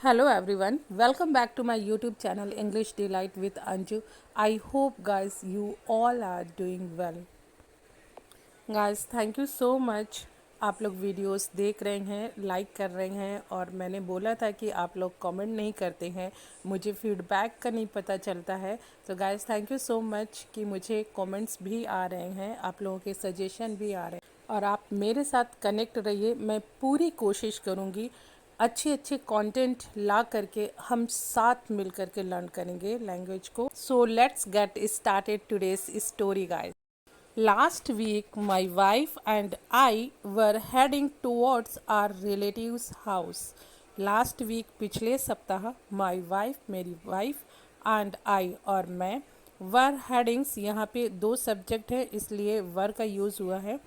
Hello everyone, welcome back to my YouTube channel English Delight with Anju. I hope guys you all are doing well. Guys, thank you so much. आप लोग videos देख रहे हैं, like कर रहे हैं और मैंने बोला था कि आप लोग कमेंट नहीं करते हैं, मुझे फीडबैक का नहीं पता चलता है। तो guys thank you so much कि मुझे कमेंट्स भी आ रहे हैं, आप लोगों के सजेशन भी आ रहे हैं और आप मेरे साथ कनेक्ट रहिए। मैं पूरी कोशिश करूँगी अच्छे अच्छे कंटेंट ला करके हम साथ मिल करके लर्न करेंगे लैंग्वेज को। So let's get started today's story guys. Last week, my wife and I were heading towards our relative's house. Last week, पिछले सप्ताह, my wife, मेरी wife and I और मैं were headings, यहाँ पे दो सब्जेक्ट है इसलिए वर का यूज़ हुआ है।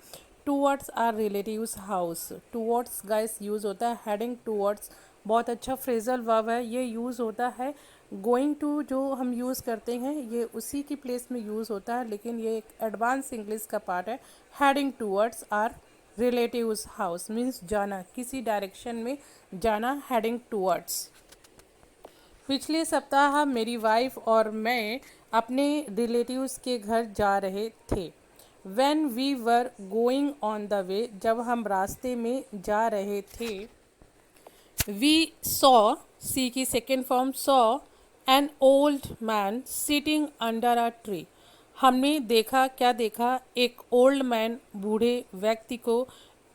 Towards our relatives house, towards guys use होता है, हेडिंग टूवर्ड्स बहुत अच्छा फ्रेजल वर्ब है। ये यूज़ होता है गोइंग टू, जो हम यूज़ करते हैं ये उसी की प्लेस में यूज़ होता है, लेकिन ये एक एडवांस इंग्लिश का पार्ट है। Heading towards our relatives house means जाना, किसी डायरेक्शन में जाना, हेडिंग टूवर्ड्स। पिछले सप्ताह मेरी वाइफ और मैं अपने रिलेटिव्स के घर जा रहे थे। When we were going on the way, जब हम रास्ते में जा रहे थे, we saw, सी की second form saw, an old man sitting under a tree. हमने देखा, क्या देखा? एक ओल्ड मैन, बूढ़े व्यक्ति को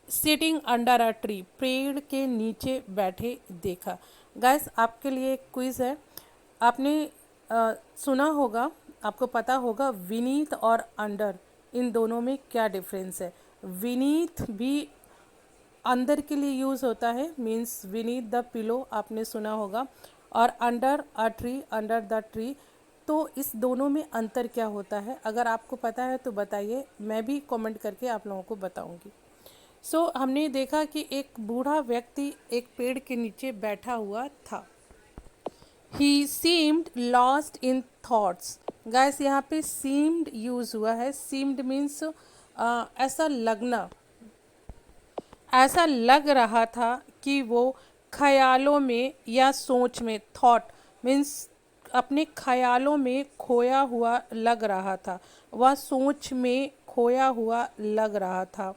सिटिंग अंडर अ ट्री, पेड़ के नीचे बैठे देखा। गाइस आपके लिए एक क्विज है। आपने सुना होगा, आपको पता होगा विनीत और अंडर, इन दोनों में क्या डिफरेंस है। विनीत भी अंदर के लिए यूज़ होता है, मीन्स विनीत द पिलो, आपने सुना होगा, और under a tree, under the tree. तो इस दोनों में अंतर क्या होता है? अगर आपको पता है तो बताइए, मैं भी कमेंट करके आप लोगों को बताऊंगी। हमने देखा कि एक बूढ़ा व्यक्ति एक पेड़ के नीचे बैठा हुआ था। He seemed lost in thoughts. Guys यहाँ पे सीम्ड यूज हुआ है। सीम्ड मीन्स ऐसा लगना, ऐसा लग रहा था कि वो ख्यालों में या सोच में, थॉट मीन्स अपने ख्यालों में खोया हुआ लग रहा था, वह सोच में खोया हुआ लग रहा था।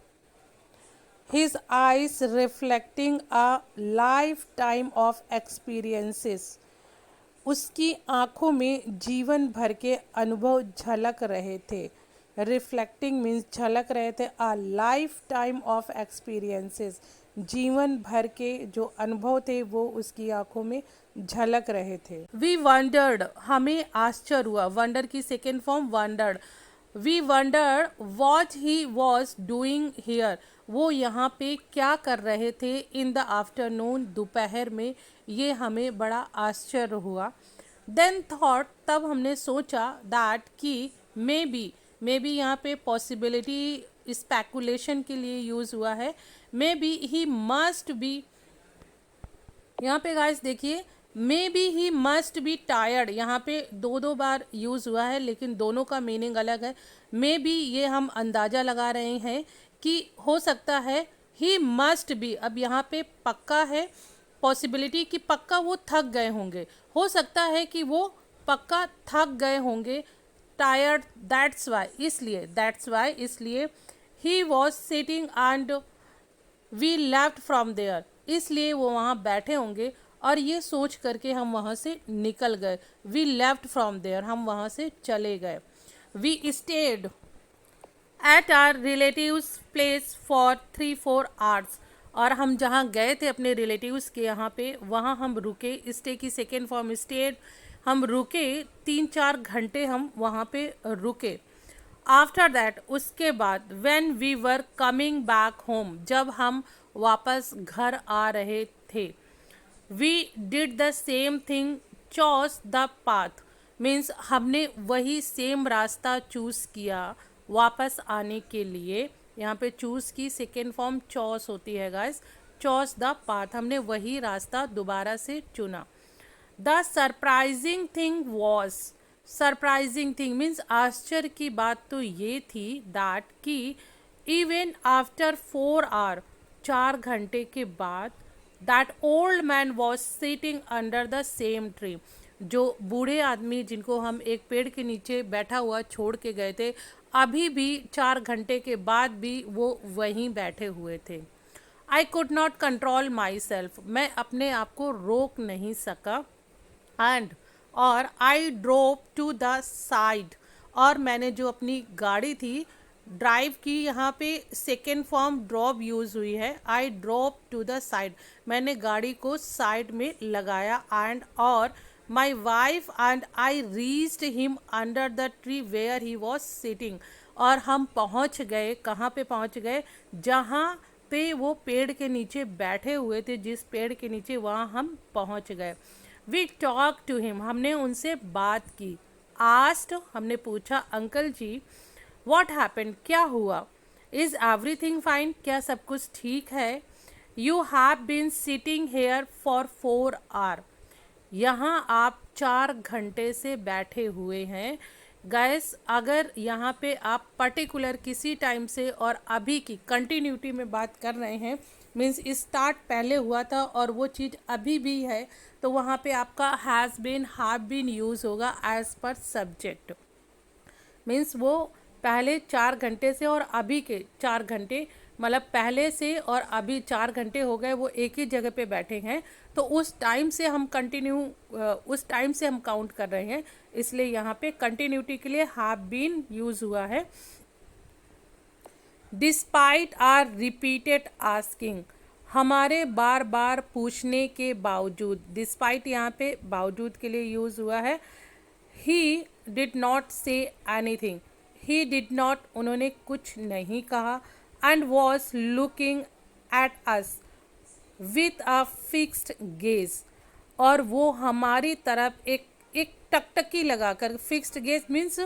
His eyes reflecting a lifetime of experiences. उसकी आँखों में जीवन भर के अनुभव झलक रहे थे। रिफ्लेक्टिंग मीन्स झलक रहे थे। आ लाइफ टाइम ऑफ एक्सपीरियंसेस, जीवन भर के जो अनुभव थे वो उसकी आंखों में झलक रहे थे। वी वंडर्ड, हमें आश्चर्य हुआ। वंडर की second form wondered. We wondered what he was doing here, वो यहाँ पे क्या कर रहे थे। इन द आफ्टरनून, दोपहर में, ये हमें बड़ा आश्चर्य हुआ। देन थॉट, तब हमने सोचा, दैट कि मे बी यहाँ पे पॉसिबिलिटी स्पेकुलेशन के लिए यूज़ हुआ है। May be he must be, यहाँ पे गाइस देखिए, may be he must be tired, यहाँ पे दो दो बार यूज़ हुआ है लेकिन दोनों का मीनिंग अलग है। मे बी ये हम अंदाज़ा लगा रहे हैं कि हो सकता है ही मस्ट बी, अब यहाँ पे पक्का है, पॉसिबिलिटी कि पक्का वो थक गए होंगे, हो सकता है कि वो पक्का थक गए होंगे। टायर्ड, दैट्स वाई, इसलिए, दैट्स वाई, इसलिए। He was sitting and we left from there, इसलिए वो वहाँ बैठे होंगे और ये सोच करके हम वहाँ से निकल गए। वी लेफ्ट फ्रॉम देयर, हम वहाँ से चले गए। We stayed at our relatives place for 3-4 hours, और हम जहाँ गए थे अपने रिलेटिव्स के यहाँ पे, वहाँ हम रुके। स्टे की सेकेंड फॉर्म स्टेड, हम रुके 3-4 घंटे हम वहाँ पे रुके। आफ्टर दैट, उसके बाद, when we were coming back home, जब हम वापस घर आ रहे थे, we did the same thing, chose the path means हमने वही सेम रास्ता चूज़ किया वापस आने के लिए। यहाँ पे चूज़ की सेकेंड फॉर्म चॉस होती है गाइस, चॉस द पाथ, हमने वही रास्ता दोबारा से चुना। The surprising thing was, surprising thing means आश्चर्य की बात तो ये थी, दैट कि इवन आफ्टर 4 आवर, 4 घंटे के बाद, that old man was sitting under the same tree. जो बूढ़े आदमी जिनको हम एक पेड़ के नीचे बैठा हुआ छोड़ के गए थे, अभी भी 4 घंटे के बाद भी वो वहीं बैठे हुए थे। I could not control my self, मैं अपने आप को रोक नहीं सका। एंड और I drove to the side, और मैंने जो अपनी गाड़ी थी ड्राइव की, यहाँ पे सेकेंड फॉर्म ड्रॉप यूज़ हुई है। I drop to the side, मैंने गाड़ी को साइड में लगाया। एंड और my wife and I reached him under the tree where he was sitting, और हम पहुँच गए, कहाँ पे पहुँच गए, जहाँ पे वो पेड़ के नीचे बैठे हुए थे, जिस पेड़ के नीचे, वहाँ हम पहुँच गए। वी टॉक टू हिम, हमने उनसे बात की। आस्ट, हमने पूछा, अंकल जी वॉट हैपन, क्या हुआ। इज़ एवरीथिंग फाइन, क्या सब कुछ ठीक है। You have been sitting here for 4 hour, यहाँ आप 4 घंटे से बैठे हुए हैं। गैस, अगर यहाँ पे आप पर्टिकुलर किसी टाइम से और अभी की कंटिन्यूटी में बात कर रहे हैं, मीन्स स्टार्ट पहले हुआ था और वो चीज़ अभी भी है, तो वहाँ पे आपका has been, have been use होगा एज पर सब्जेक्ट। मीन्स वो पहले 4 घंटे से और अभी के 4 घंटे, मतलब पहले से और अभी 4 घंटे हो गए वो एक ही जगह पे बैठे हैं, तो उस टाइम से हम उस टाइम से हम काउंट कर रहे हैं, इसलिए यहाँ पे कंटिन्यूटी के लिए हैव बीन यूज़ हुआ है। डिस्पाइट आर रिपीटेड आस्किंग, हमारे बार बार पूछने के बावजूद, डिस्पाइट यहाँ पे बावजूद के लिए यूज़ हुआ है। He did not say anything, he did not, उन्होंने कुछ नहीं कहा। And was looking at us with a fixed gauge, और वो हमारी तरफ एक एक टकटकी लगाकर, फिक्स्ड गेज मीन्स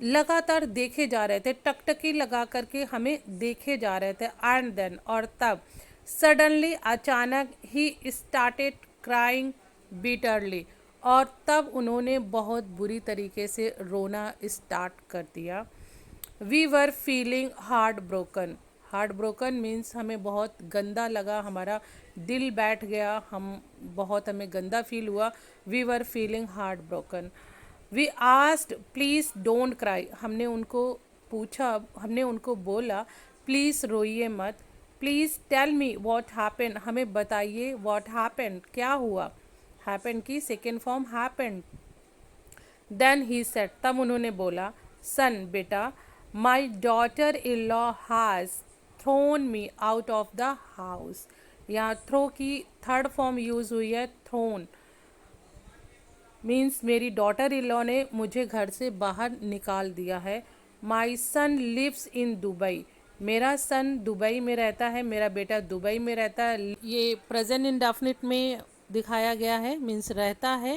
लगातार देखे जा रहे थे, टकटकी लगा करके हमें देखे जा रहे थे। एंड देन, और तब, सडनली, अचानक, ही स्टार्टेड क्राइंग बिटरली, और तब उन्होंने बहुत बुरी तरीके से रोना स्टार्ट कर दिया। We were feeling heart broken, heart broken means हमें बहुत गंदा लगा, हमारा दिल बैठ गया, हमें गंदा फील हुआ। We were feeling heart broken. We asked please don't cry, हमने उनको पूछा, हमने उनको बोला प्लीज़ रोइए मत। Please tell me what happened, हमें बताइए व्हाट हैपेंड, क्या हुआ। हैपेंड की second form happened. Then he said, तब उन्होंने बोला, सन, बेटा, my daughter in law has thrown me out of the house, यहाँ थ्रो की थर्ड फॉर्म यूज़ हुई है, थ्रोन मीन्स मेरी डॉटर इन लॉ ने मुझे घर से बाहर निकाल दिया है। माई सन लिव्स इन दुबई, मेरा सन दुबई में रहता है, मेरा बेटा दुबई में रहता है। ये प्रेजेंट इंडेफिनिट में दिखाया गया है, मीन्स रहता है।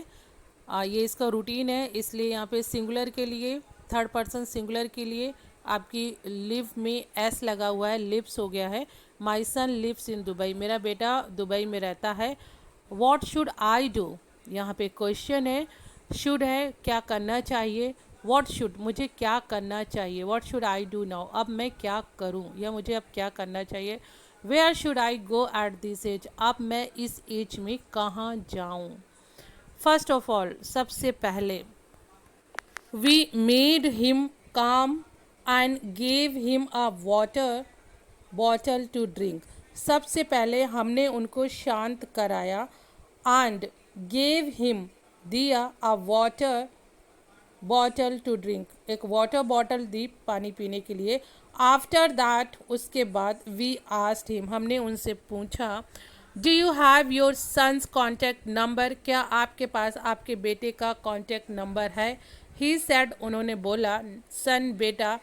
ये इसका रूटीन है, इसलिए यहाँ पे सिंगुलर के लिए, थर्ड पर्सन सिंगुलर के लिए आपकी लिव में एस लगा हुआ है, लिव्स हो गया है। माई सन लिव्स इन दुबई, मेरा बेटा दुबई में रहता है। वॉट शुड आई डू, यहाँ पे क्वेश्चन है, शुड है क्या करना चाहिए, वॉट शुड मुझे क्या करना चाहिए, what should I do now अब मैं क्या करूँ, या मुझे अब क्या करना चाहिए। Where should I go at this age, अब मैं इस एज में कहाँ जाऊँ। फर्स्ट ऑफ ऑल, सबसे पहले, we made him calm and gave him a water bottle to drink, सबसे पहले हमने उनको शांत कराया। एंड गेव हिम, दिया, a water bottle to drink, एक वाटर बॉटल दी पानी पीने के लिए। आफ्टर दैट, उसके बाद, वी आस्क्ड हिम, हमने उनसे पूछा, do you have your son's contact number, क्या आपके पास आपके बेटे का कॉन्टैक्ट नंबर है। ही सेड, उन्होंने बोला, सन, बेटा,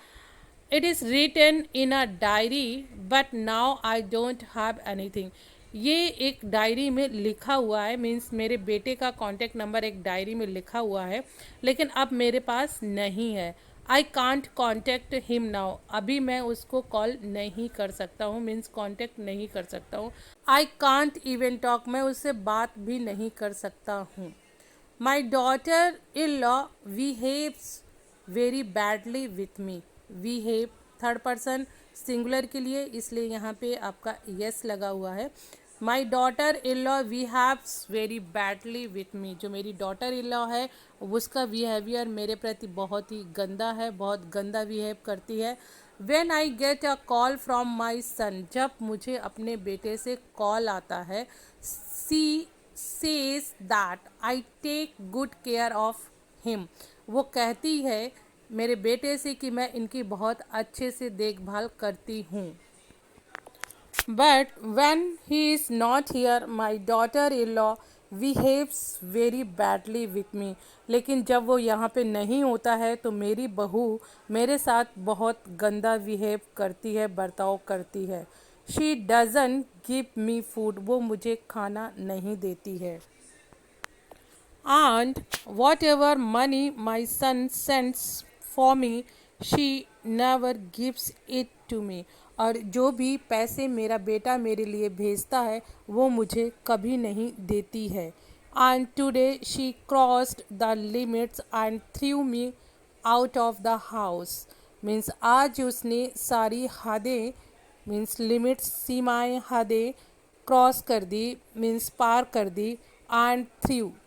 it is written in a diary but now I don't have anything, ये एक डायरी में लिखा हुआ है, मीन्स मेरे बेटे का कॉन्टैक्ट नंबर एक डायरी में लिखा हुआ है, लेकिन अब मेरे पास नहीं है। I can't contact him now, अभी मैं उसको कॉल नहीं कर सकता हूँ, मीन्स कॉन्टैक्ट नहीं कर सकता हूँ। आई कांट इवन टॉक, मैं उससे बात भी नहीं कर सकता हूँ। माई daughter in law behaves very badly with me, behave third person singular के लिए, इसलिए यहाँ पे आपका यस लगा हुआ है। माई daughter in law behaves very badly with me. जो मेरी डॉटर इन लॉ है उसका बिहेवियर मेरे प्रति बहुत ही गंदा है, बहुत गंदा बिहेव करती है। When I get a call from my son, जब मुझे अपने बेटे से कॉल आता है, she says that I take good care of him, वो कहती है मेरे बेटे से कि मैं इनकी बहुत अच्छे से देखभाल करती हूँ। But when he is not here my daughter in law behaves very badly with me, लेकिन जब वो यहाँ पे नहीं होता है तो मेरी बहू मेरे साथ बहुत गंदा बिहेव करती है, बर्ताव करती है। She doesn't give me food, वो मुझे खाना नहीं देती है। And whatever money my son sends for me, she never gives it to me. और जो भी पैसे मेरा बेटा मेरे लिए भेजता है वो मुझे कभी नहीं देती है। And today she crossed the limits and threw me out of the house. Means आज उसने सारी हदें, मीन्स लिमिट्स, सीमाएं, हदें क्रॉस कर दी, मीन्स पार कर दी। एंड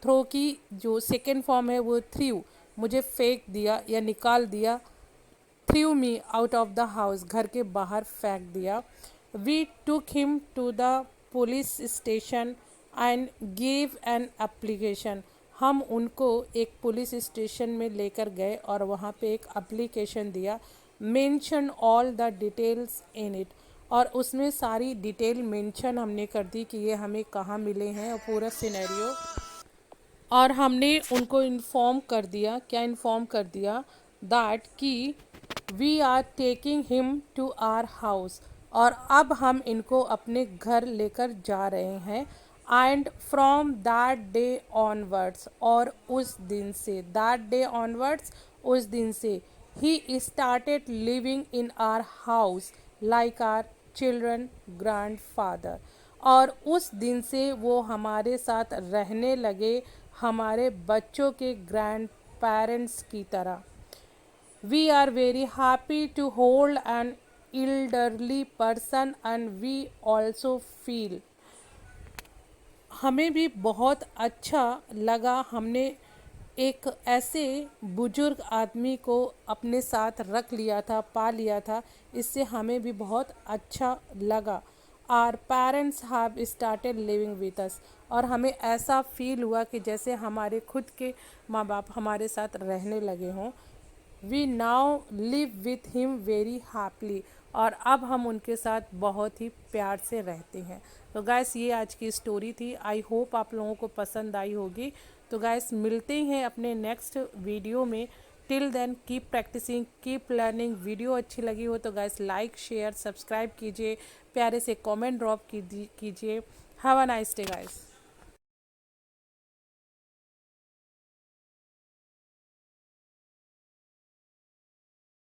थ्रो की जो सेकेंड फॉर्म है वो थ्रू, मुझे फेंक दिया या निकाल दिया। Threw me out of the house, घर के बाहर फेंक दिया। We took him to the police station and give an application, हम उनको एक पुलिस स्टेशन में लेकर गए और वहाँ पे एक एप्लीकेशन दिया। Mention all the details in it, और उसमें सारी डिटेल मेंशन हमने कर दी कि ये हमें कहाँ मिले हैं और पूरा सिनेरियो। और हमने उनको इन्फॉर्म कर दिया, क्या इन्फॉर्म कर दिया, दैट कि we are taking him to our house, और अब हम इनको अपने घर लेकर जा रहे हैं। And from that day onwards, और उस दिन से, दैट डे ऑनवर्ड्स, उस दिन से ही started living in our house like our children grandfather, और उस दिन से वो हमारे साथ रहने लगे हमारे बच्चों के ग्रैंड पेरेंट्स की तरह। We are very happy to hold an elderly person and we also feel, हमें भी बहुत अच्छा लगा, हमने एक ऐसे बुजुर्ग आदमी को अपने साथ रख लिया था, पा लिया था, इससे हमें भी बहुत अच्छा लगा। Our parents have started living with us, और हमें ऐसा फील हुआ कि जैसे हमारे खुद के माँ बाप हमारे साथ रहने लगे हों। We now live with him very happily, और अब हम उनके साथ बहुत ही प्यार से रहते हैं। तो गैस ये आज की स्टोरी थी, आई होप आप लोगों को पसंद आई होगी। तो गैस मिलते हैं अपने नेक्स्ट वीडियो में। Till then keep practising, keep learning. Video अच्छी लगी हो तो गैस लाइक शेयर सब्सक्राइब कीजिए, प्यारे से कमेंट ड्रॉप कीजिए। Have a nice day guys.